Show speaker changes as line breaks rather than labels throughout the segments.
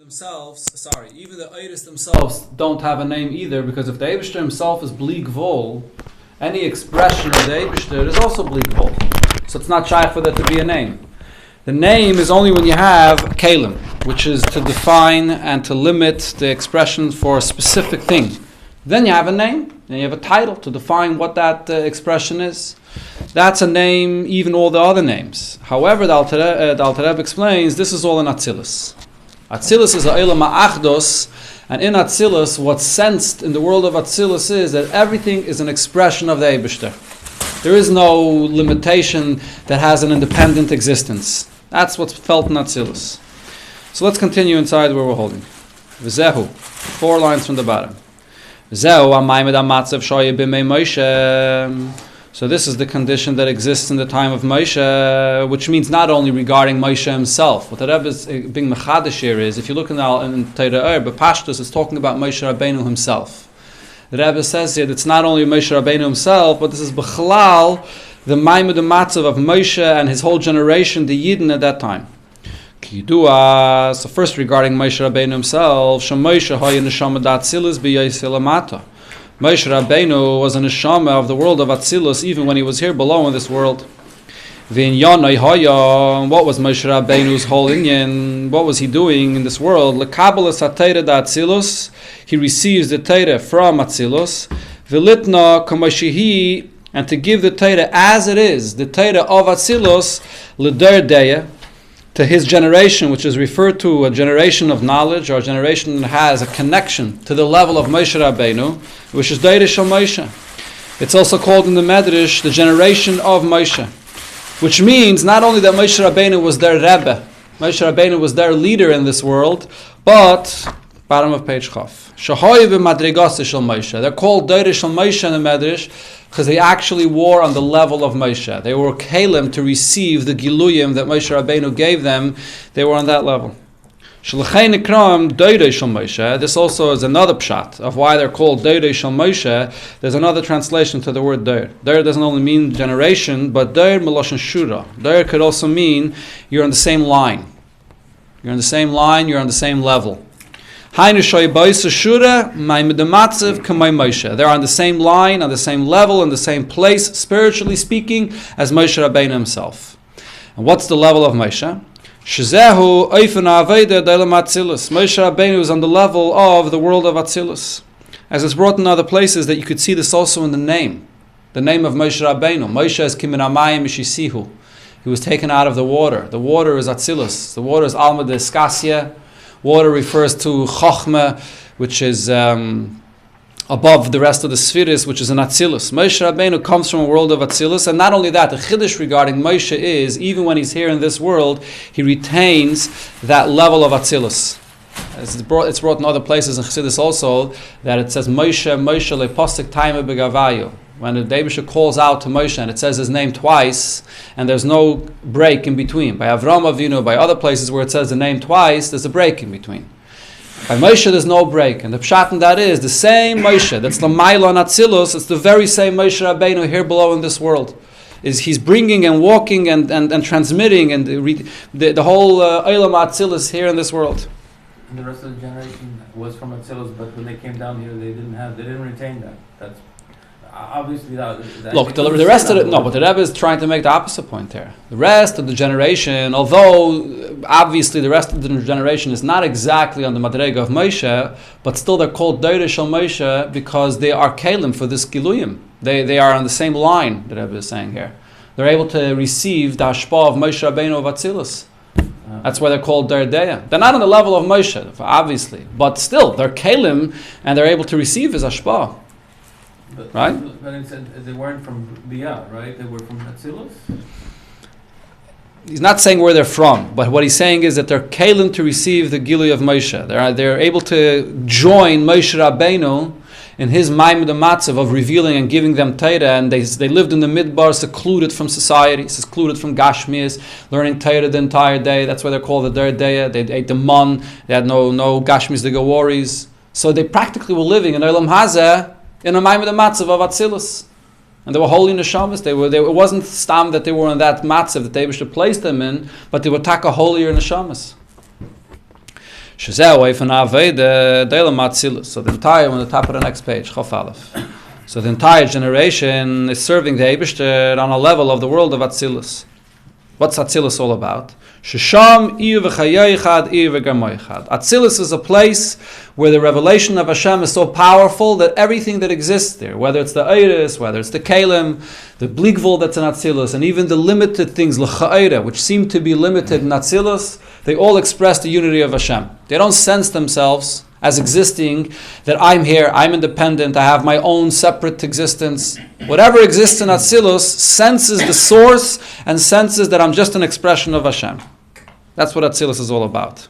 even the Eidos themselves don't have a name either, because if the Eibishter himself is Bli Gvul, any expression of the Eibishter is also Bli Gvul. So it's not shy for that to be a name. The name is only when you have Kalim, which is to define and to limit the expression for a specific thing. Then you have a name, and you have a title to define what that expression is. That's a name, even all the other names. However, the Alter Rebbe explains, this is all in Atzilus. Atzilus is a Eilam Ha'achdos, and in Atzilus, what's sensed in the world of Atzilus is that everything is an expression of the Eibishter. There is no limitation that has an independent existence. That's what's felt in Atzilus. So let's continue inside where we're holding. V'zehu, 4 lines from the bottom. V'zehu ha'maymed ha'matzav shoye b'mei Moshe. So this is the condition that exists in the time of Moshe, which means not only regarding Moshe himself. What the Rebbe is being mechadish here is, if you look in Torah, but Pashtus is talking about Moshe Rabbeinu himself. The Rebbe says here that it's not only Moshe Rabbeinu himself, but this is Bechlal, the Maimud Matzav of Moshe and his whole generation, the Yidden at that time. So first regarding Moshe Rabbeinu himself, Moshe was an neshama of the world of Atzilus even when he was here below in this world. What was Moshe Rabbeinu's whole inyan? What was he doing in this world? He receives the Torah from Atzilus. And to give the Torah as it is, the Torah of Atzilus, to his generation, which is referred to a generation of knowledge, or a generation that has a connection to the level of Moshe Rabbeinu, which is Deireh Shel Moshe. It's also called in the Medrash the generation of Moshe, which means not only that Moshe Rabbeinu was their Rebbe, Moshe Rabbeinu was their leader in this world, but, bottom of page Chaf, Shahoy v'madrigas Shel Moshe. They're called Deireh Shel Moshe in the Medrash, because they actually were on the level of Moshe. They were kalim to receive the giluyim that Moshe Rabbeinu gave them. They were on that level. This also is another pshat of why they're called Deireh Shel Moshe. There's another translation to the word Deir. Deir doesn't only mean generation, but Deir meloshen shura. Deir could also mean you're on the same line. You're on the same line, you're on the same level. They're on the same line, on the same level, in the same place, spiritually speaking, as Moshe Rabbeinu himself. And what's the level of Moshe? Moshe Rabbeinu is on the level of the world of Atzilus. As it's brought in other places, that you could see this also in the name of Moshe Rabbeinu. Moshe is kimin hamayim mishisihu. He was taken out of the water. The water is Atzilus. The water is Alma de Iskasia. Water refers to Chochmah, which is above the rest of the spheres, which is an Atzilus. Moshe Rabbeinu comes from a world of Atzilus, and not only that, the Chiddush regarding Moshe is, even when he's here in this world, he retains that level of Atzilus. It's brought in other places in Chassidus also, that it says, Moshe leposik taime begavayu. When the Eibishter calls out to Moshe and it says his name twice, and there's no break in between. By Avram Avinu, by other places where it says the name twice, there's a break in between. By Moshe, there's no break. And the pshat in that is the same Moshe, that's L'mayla and Atzilus, it's the very same Moshe Rabbeinu here below in this world. He's bringing and walking and transmitting and the whole Eilam Atzilus here in this world.
And the rest of the generation was from Atzilus, but when they came down here, they didn't retain that. That's obviously that.
Look, the rest of it, no, but the Rebbe is trying to make the opposite point here. The rest of the generation, although obviously the rest of the generation is not exactly on the Madrega of Moshe, but still they're called Deireh Shel Moshe because they are kalim for this giluyim. They are on the same line, the Rebbe is saying here. They're able to receive the hashpah of Moshe Rabbeinu of Atzilus. That's why they're called Deir Deya. They're not on the level of Moshe, obviously, but still they're kalim and they're able to receive his hashpah. Right?
But it said they weren't from Biyah, right? They were from Atzilus?
He's not saying where they're from, but what he's saying is that they're kalim to receive the Gilui of Moshe. They're able to join Moshe Rabbeinu in his Maimud Matzav of revealing and giving them Torah, and they lived in the Midbar, secluded from society, secluded from Gashmias, learning Torah the entire day. That's why they're called the Deir Deya. They ate the man. They had no Gashmias, the Gawaris. So they practically were living in Olam Hazeh in a Maimud Matzav of Atzilus. And they were holy neshamas. It wasn't stam that they were in that matzav that they should place them in, but they were taka holier neshamas. Shezeh away from Aveda, Deilam Atzilus. So the entire, on the top of the next page, Chof Aleph. So the entire generation is serving the Eibishter on a level of the world of Atzilus. What's Atzilus all about? Shesham ir v'chayoichad ir v'gamoichad. Atzilus is a place where the revelation of Hashem is so powerful that everything that exists there, whether it's the Eiris, whether it's the Kalim, the Bligvul that's in Atzilus, and even the limited things, l'cha'ira, which seem to be limited in Atzilus, they all express the unity of Hashem. They don't sense themselves as existing, that I'm here, I'm independent, I have my own separate existence. Whatever exists in Atzilus senses the source and senses that I'm just an expression of Hashem. That's what Atzilus is all about.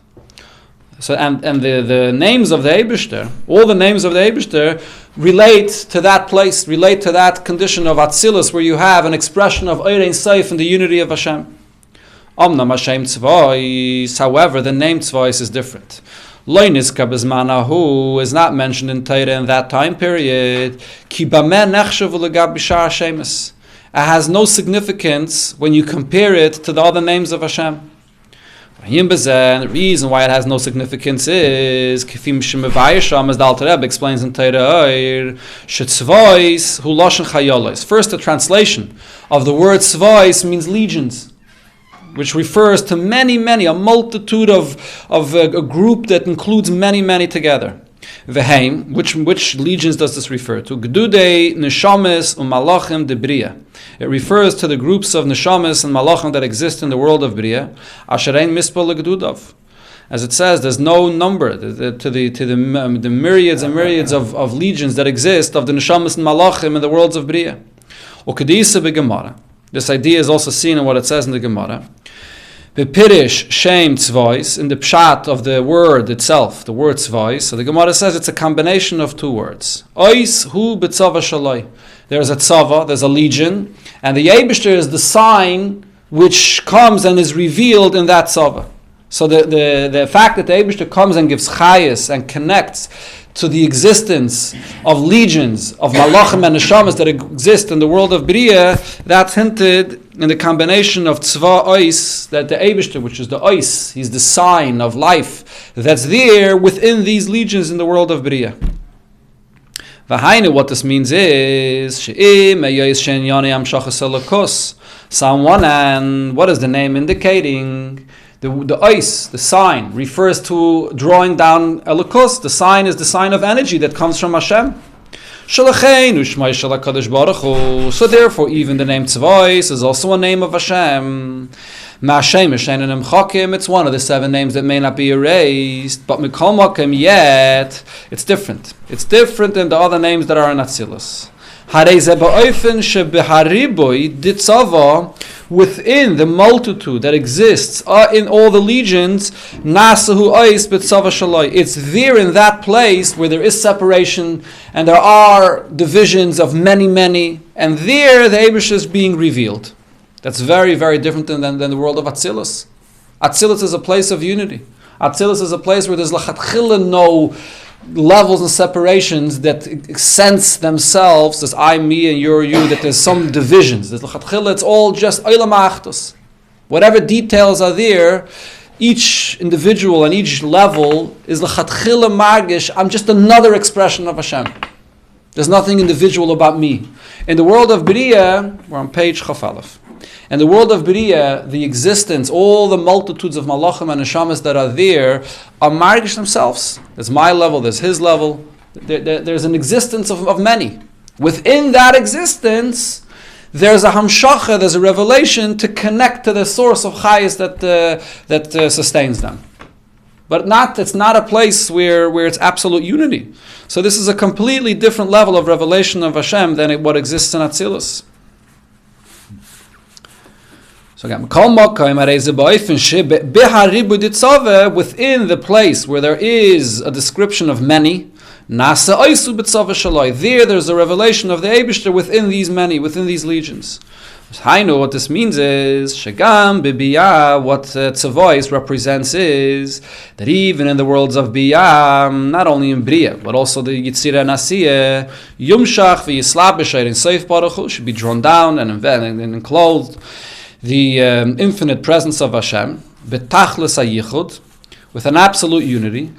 So, and the names of the Eibishter, all the names of the Eibishter relate to that place, relate to that condition of Atzilus where you have an expression of Eir Ein Sof and the unity of Hashem. Omnam Hashem Tzvos, however, the name Tzvos is different. Loiniska bezmanahu is not mentioned in Torah in that time period. Ki bameh nechshav u'legab b'shar Hashemis. It has no significance when you compare it to the other names of Hashem. And the reason why it has no significance is kifim shemevayisham, as the Alter Rebbe explains in Torah, shetzvois hu loshen chayolos. First, the translation of the word tzvois means legions, which refers to many, a multitude of a group that includes many together. Veheim, which legions does this refer to? Gedudei neshamis u'malachim de bria. It refers to the groups of neshamis and malachim that exist in the world of bria. Asherein mispal legedudav. As it says, there's no number to the myriads and myriads of legions that exist of the neshamis and malachim in the worlds of bria. Ukedisa begemara. This idea is also seen in what it says in the Gemara. Bepirish shem tzvois, in the pshat of the word itself, the word tzvois. So the Gemara says it's a combination of two words. Ois hu betzava shaloi. There's a tzava, there's a legion, and the Eibishter is the sign which comes and is revealed in that tzava. So the fact that the Eibishter comes and gives chayas and connects to the existence of legions of malachim and neshamas that exist in the world of Bria, that's hinted in the combination of tzva ois, that the Eibishter, which is the ois, he's the sign of life that's there within these legions in the world of Bria. V'hainu, what this means is she'im eyois she'en yoni amshachas elokos. So on one hand, what is the name indicating? The ice, the sign, refers to drawing down Elokus. The sign is the sign of energy that comes from Hashem. So therefore, even the name Tzvois is also a name of Hashem. It's one of the 7 names that may not be erased, but yet it's different. It's different than the other names that are in Atzilus. Within the multitude that exists in all the legions, it's there in that place where there is separation and there are divisions of many, and there the Eibush is being revealed. That's very different than the world of Atzilus. Atzilus is a place of unity. Atzilus is a place where there's lachatchila no levels and separations that sense themselves as I, me, and you're you, that there's some divisions. It's all just olam achdus. Whatever details are there, each individual and each level is l'chatchila margish, I'm just another expression of Hashem. There's nothing individual about me. In the world of Bria, we're on page Chaf Aleph. In the world of Bria, the existence, all the multitudes of malachim and neshamas that are there are margish themselves. There's my level, there's his level. There's an existence of many. Within that existence, there's a hamshacha, there's a revelation to connect to the source of chayis that sustains them. But it's not a place where it's absolute unity. So this is a completely different level of revelation of Hashem than what exists in Atzilus. So again, within the place where there is a description of many, there's a revelation of the Eibishter within these legions. What this means is, Shagam Bibiyah, what Tzavois represents is that even in the worlds of Biyah, not only in Bria, but also the Yitzira and Asiyah, Yumshach v'Yislab b'Shayr in Seif Baruch should be drawn down and enclosed. The infinite presence of Hashem, Betachlis HaYichud, with an absolute unity.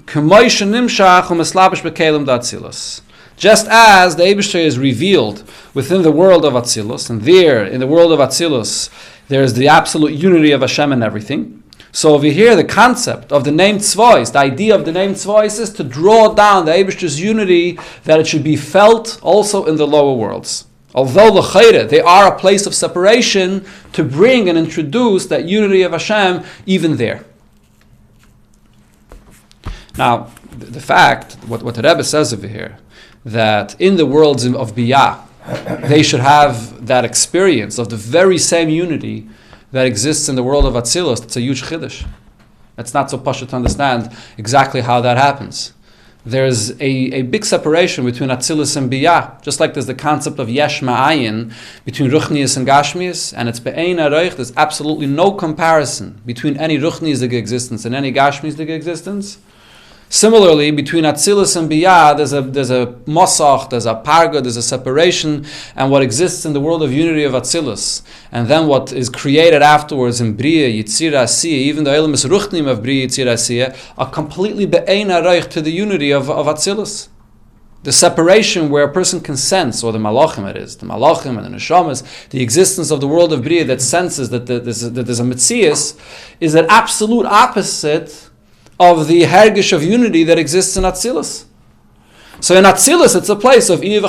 Just as the Eibishter is revealed within the world of Atzilus, and there, in the world of Atzilus, there is the absolute unity of Hashem and everything. So over here, the concept of the name Tzvois, the idea of the name Tzvois is to draw down the Eibishter's unity, that it should be felt also in the lower worlds. Although the Chayre, they are a place of separation, to bring and introduce that unity of Hashem even there. Now, the fact, what the Rebbe says over here, that in the worlds of Biyah, they should have that experience of the very same unity that exists in the world of Atzilus. It's a huge chiddush. It's not so pashut to understand exactly how that happens. There's a big separation between Atzilus and Biyah, just like there's the concept of Yesh Ma'ayin between Ruchnius and Gashmius, and it's Be'ein Aroich. There's absolutely no comparison between any Ruchniistic existence and any Gashmiistic existence. Similarly, between Atzilus and Biyah, there's a Mosach, there's a Parga, there's a separation, and what exists in the world of unity of Atzilus, and then what is created afterwards in Bria, Yitzira, Asiyah, even the Eilim Ruchnim of Bria, Yitzira, Asiyah, are completely Be'ein Aroich to the unity of Atzilus. The separation where a person can sense, or the Malachim it is, the Malachim and the Neshamas, the existence of the world of Bria that senses that there's a Metzias, is an absolute opposite of the hergish of unity that exists in Atzilus. So in Atzilus, it's a place of even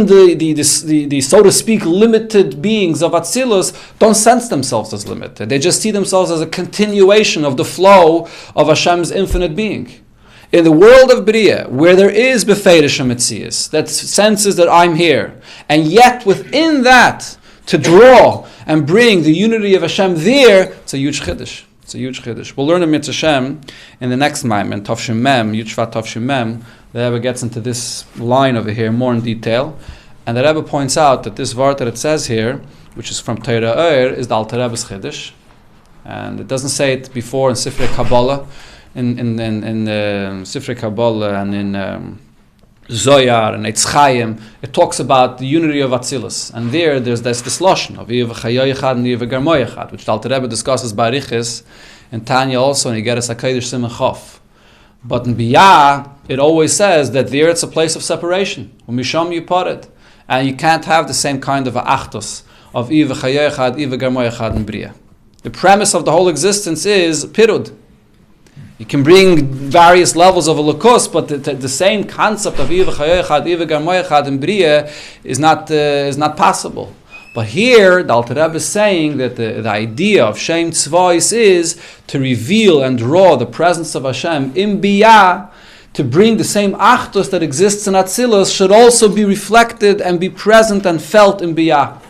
the so to speak limited beings of Atzilus don't sense themselves as limited. They just see themselves as a continuation of the flow of Hashem's infinite being. In the world of Bria, where there is befeidish Metzias, that senses that I'm here, and yet within that, to draw and bring the unity of Hashem there, it's a huge chiddush. It's a huge chiddush. We'll learn the Mitzvah Hashem in the next Maamar, Tavshim Mem, Shvat Tavshim Mem. The Rebbe gets into this line over here more in detail, and the Rebbe points out that this word that it says here, which is from Torah Oyer, is the Alter Rebbe's chiddush, and it doesn't say it before in Sifrei Kabbalah, in Sifrei Kabbalah and in Zoyar and Eitz Chaim. It talks about the unity of Atzilus, and there's this lashon of Yiv Chayoy Echad and Yiv Garmoy Echad, which the Alter Rebbe discusses by Riches and Tanya also in Igeres HaKodesh Simon Chof. But in Biyah, it always says that there it's a place of separation. Umisham Yiparet, and you can't have the same kind of a achtos of Yiv Chayoy Echad, Yiv Garmoy Echad in Bria. The premise of the whole existence is pirud. You can bring various levels of a lukus, but the same concept of Iva Chayoyachad, Iva Garmoyachad in Bria is not possible. But here, the Alter Rebbe is saying that the idea of Shem Tzvois is to reveal and draw the presence of Hashem in Biyah, to bring the same Achdus that exists in Atzilus should also be reflected and be present and felt in Biyah.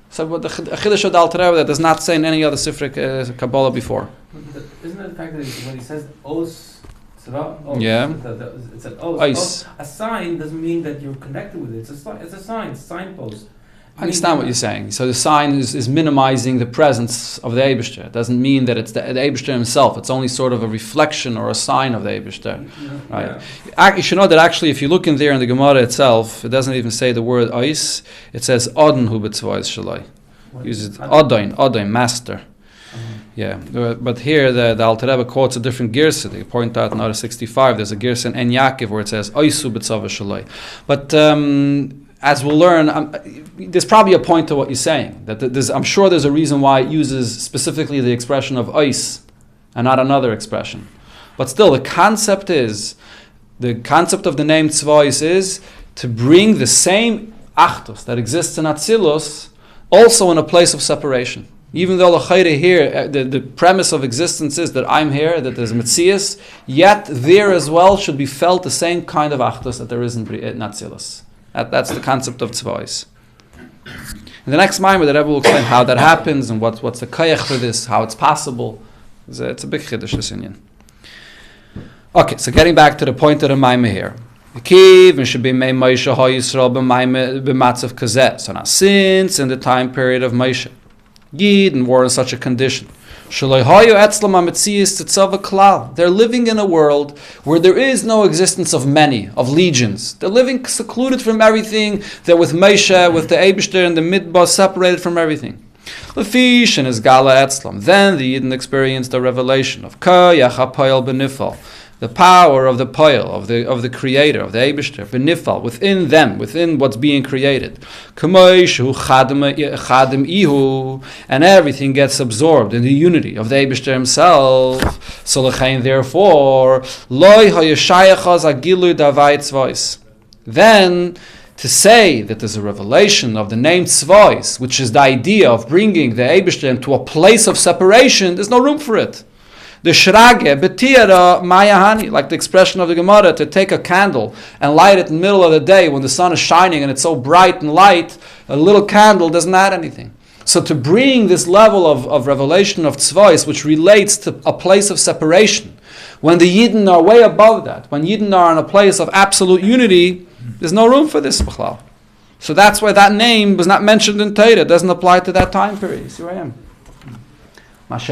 So what the Chiddush of the Alter Rebbe that does not say in any other Sifrei Kabbalah before.
Isn't it the fact that when he says os,
yeah,
it's an os. A sign doesn't mean that you're connected with it. It's a sign, it's a signpost.
I understand what you're saying. So the sign is minimizing the presence of the Eibishter. It doesn't mean that it's the Eibishter himself. It's only sort of a reflection or a sign of the Eibishter. Right? Yeah. You should know that actually if you look in there in the Gemara itself, it doesn't even say the word ois. It says odin hu b'tzvois shalai. Uses odin, master. Yeah, but here the Alter Rebbe quotes a different girsa. They point out in Order 65, there's a girsa in En Yaakov where it says oisu b'tzava shalai. But as we'll learn, there's probably a point to what you're saying. That I'm sure there's a reason why it uses specifically the expression of ois and not another expression. But still, the concept of the name Tzvois is to bring the same achtos that exists in Atzilus also in a place of separation. Even though l'chayre here, the premise of existence is that I'm here, that there's Metzias, yet there as well should be felt the same kind of achdus that there is in Atzilus. That's the concept of tzvois. In the next Maamar, the Rebbe will explain how that happens and what's the koyach for this, how it's possible. It's a big chiddush, this inyan. Okay, so getting back to the point of the Maamar here. So now, since in the time period of Moshe, Yidden were in such a condition. They're living in a world where there is no existence of many, of legions. They're living secluded from everything. They're with Moshe, with the Eibishter and the Midbar, separated from everything. Lefish and is Gala Etzlam. Then the Yidden experienced the revelation of Koyach HaPoel Benifal, the power of the Poel, of the Creator, of the Eibishter, Benifal, within them, within what's being created. Kamoishu Chadim Ihu, and everything gets absorbed in the unity of the Eibishter himself. So Lechain, therefore, Loi HaYeshayachaz Agilu Davai Tzvois. Then, to say that there's a revelation of the name Tzvois, which is the idea of bringing the Eibishter to a place of separation, there's no room for it. The shrage betira mayahani, like the expression of the Gemara, to take a candle and light it in the middle of the day when the sun is shining and it's so bright and light, a little candle doesn't add anything. So to bring this level of revelation of tzvois, which relates to a place of separation, when the Yidden are way above that, when Yidden are in a place of absolute unity, there's no room for this b'chlal. So that's why that name was not mentioned in Torah. It doesn't apply to that time period. You see where I am? Which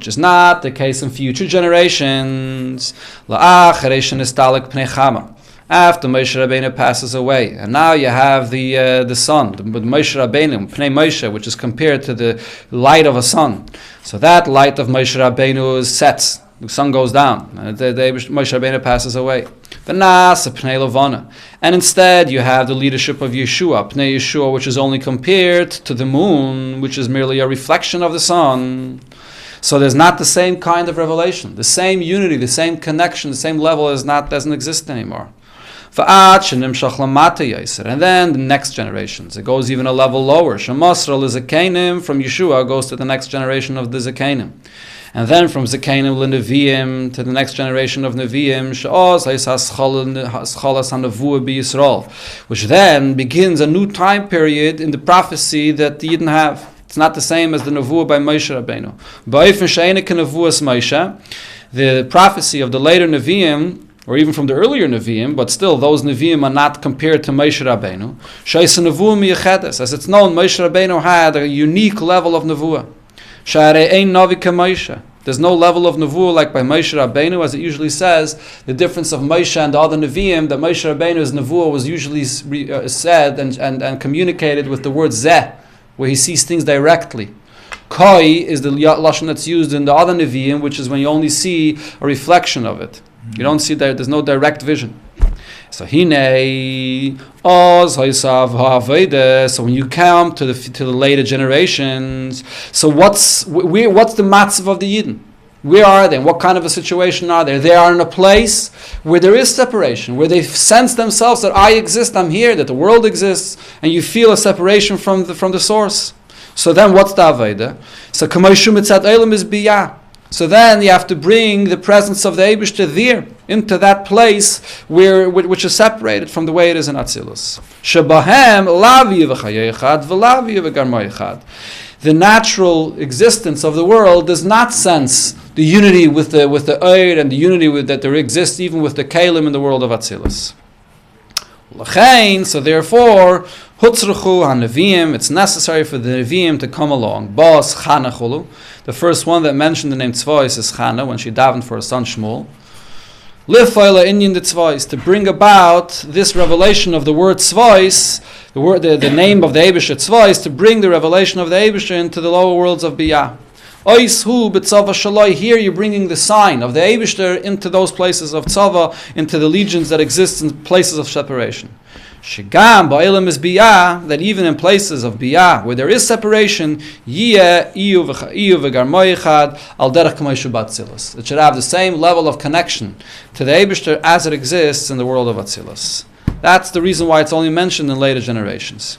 is not the case in future generations. After Moshe Rabbeinu passes away, and now you have the sun, the Moshe Rabbeinu, Pnei Moshe, which is compared to the light of a sun. So that light of Moshe Rabbeinu sets. The sun goes down, and Moshe Rabbeinu passes away. And instead you have the leadership of Yeshua, Pnei Yeshua, which is only compared to the moon, which is merely a reflection of the sun. So there's not the same kind of revelation, the same unity, the same connection, the same level doesn't exist anymore. And then the next generations, it goes even a level lower. Shemasral is a Zakanim, from Yeshua goes to the next generation of the Zakanim. And then from Zakanim l'Neviim to the next generation of Neviim, which then begins a new time period in the prophecy that they didn't have. It's not the same as the Nevuah by Moshe Rabbeinu. The prophecy of the later Neviim, or even from the earlier Nevi'im, but still those Nevi'im are not compared to Moshe Rabbeinu. As it's known, Moshe Rabbeinu had a unique level of Nevuah. There's no level of Nevuah like by Moshe Rabbeinu, as it usually says. The difference of Moshe and the other Nevi'im, that Moshe Rabbeinu's Nevuah was usually said and communicated with the word Zeh, where he sees things directly. Koi is the lashon that's used in the other Nevi'im, which is when you only see a reflection of it. You don't see there's no direct vision. So hinei so when you come to the later generations, so what's the matzav of the Yidden? Where are they? What kind of a situation are they? They are in a place where there is separation, where they sense themselves that I exist, I'm here, that the world exists, and you feel a separation from the source. So then what's the Aveda? So Kamashum Mitzad Eilam is Biyah. So then you have to bring the presence of the Eibishter there, into that place which is separated from the way it is in Atzilus. Shebahem lavi v'chayechad v'lavi v'garmoyechad. The natural existence of the world does not sense the unity with the Eir and the unity that there exists even with the Kalim in the world of Atzilus. So therefore, Hutzruchu HaNeviim, it's necessary for the Neviim to come along. Bas Chanachulu, the first one that mentioned the name Tzvois is Chana, when she davened for her son Shmuel. Lifaila Inyan the Tzvois, to bring about this revelation of the word Tzvois, the name of the Eibishter Tzvois, to bring the revelation of the Eibishter into the lower worlds of Biyah. Ois hu b'tzava shaloi. Here you're bringing the sign of the Eibishter into those places of tzava, into the legions that exist in places of separation. Shigam ba'ilam is biyah, that even in places of biyah where there is separation, yiyeh iyu v'garmoyechad al derech k'may shubat tzilus. It should have the same level of connection to the Eibishter as it exists in the world of Atzilus. That's the reason why it's only mentioned in later generations.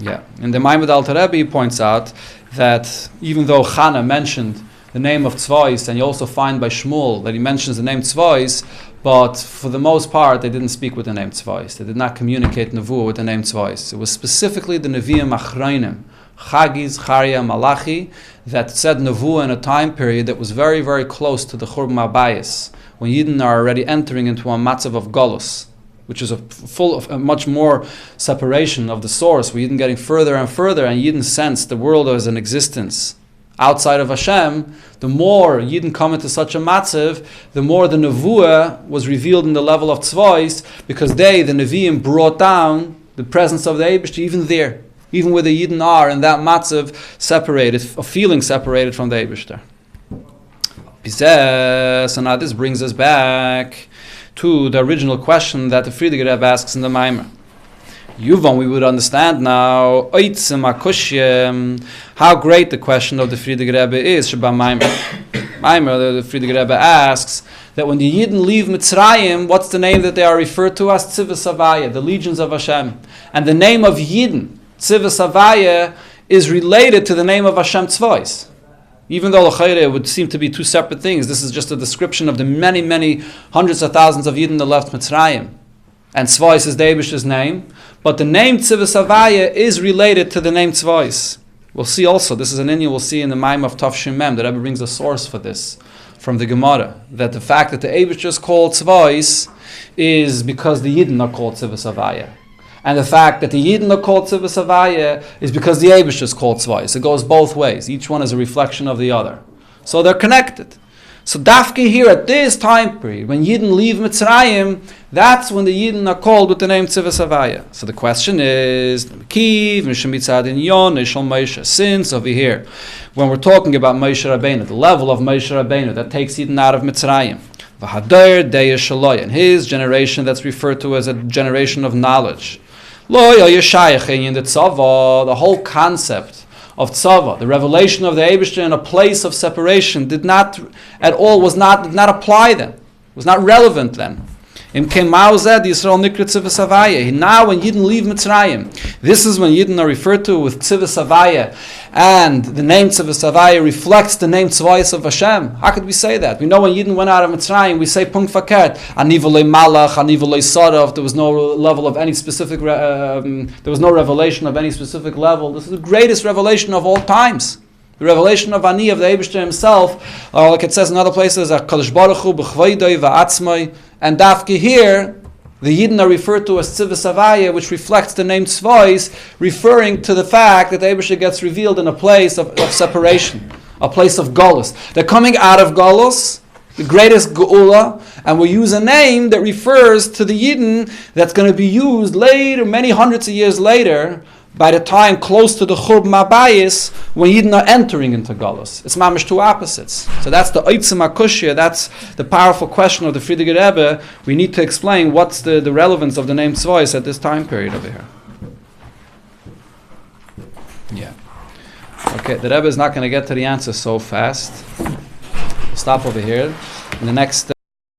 Yeah, in the Maamar Rebbe he points out that even though Chana mentioned the name of Tzvois, and you also find by Shmuel that he mentions the name Tzvois, but for the most part they didn't speak with the name Tzvois. They did not communicate Nevuah with the name Tzvois. It was specifically the Nevi'im Achrayim, Chagiz, Charia, Malachi, that said Nevuah in a time period that was very, very close to the Churban Abayis, when Yidden are already entering into a matzav of Golus, which is full of much more separation of the source. We're Yidden getting further and further, and Yidden sense the world as an existence outside of Hashem. The more Yidden come into such a matzav, the more the Nevuah was revealed in the level of Tzvois, because the Nevi'im brought down the presence of the Eibishter, even there, even where the Yidden are in that matzav, separated, or feeling separated from the Eibishter. So now this brings us back to the original question that the Friediger Rebbe asks in the Maamar. Yuvan, we would understand now how great the question of the Friediger Rebbe is. Maamar, the Friediger Rebbe asks that when the Yidden leave Mitzrayim, what's the name that they are referred to as? Tzivos Havaya, the legions of Hashem. And the name of Yidden, Tzivos Havaya, is related to the name of Hashem Tzvos. Even though it would seem to be two separate things, this is just a description of the many, many hundreds of thousands of Yidden that left Mitzrayim. And Tzvos is the Eibishter's name, but the name Tzivos Havaya is related to the name Tzvos. We'll see also, this is an inyan we'll see in the Maamar of Tav Shin Mem, the Rebbe brings a source for this from the Gemara, that the fact that the Eibishter is called Tzvos is because the Yidden are called Tzivos Havaya. And the fact that the Yidden are called Tzivos Havaya is because the Eibishter is called Tzvos. It goes both ways. Each one is a reflection of the other. So they're connected. So Dafke here at this time period, when Yidden leave Mitzrayim, that's when the Yidden are called with the name Tzivos Havaya. So the question is, since over here, when we're talking about Moshe Rabbeinu, the level of Moshe Rabbeinu that takes Yidden out of Mitzrayim, and his generation that's referred to as a generation of knowledge, the whole concept of tzava, the revelation of the Eibishter in a place of separation, did not apply then, was not relevant then. Now when Yidden leave Mitzrayim, this is when Yidden are referred to with Tzivos Havaya, and the name Tzivos Havaya reflects the name Tzvos of Hashem. How could we say that? We know when Yidden went out of Mitzrayim, we say Punkt Fakert, Anivulei Malach, Anivulei Sarov. There was no level of any specific, there was no revelation of any specific level. This is the greatest revelation of all times. The revelation of Ani, of the Eibishter himself, like it says in other places, HaKadosh Baruch Hu b'chvoidoi va'atzmai. And Dafke here, the Yidden are referred to as Tzivos Havaya, which reflects the name Tzvos, referring to the fact that the Eibishter gets revealed in a place of separation, a place of Golus. They're coming out of Golus, the greatest Geula, and we use a name that refers to the Yidden that's going to be used later, many hundreds of years later, by the time close to the Churb Mabayis, when Yidden are entering into Golus. It's mamish two opposites. So that's the Oitzim HaKushya, that's the powerful question of the Friediger Rebbe. We need to explain what's the relevance of the name Tzvos at this time period over here. Yeah. Okay, the Rebbe is not going to get to the answer so fast. We'll stop over here. In the next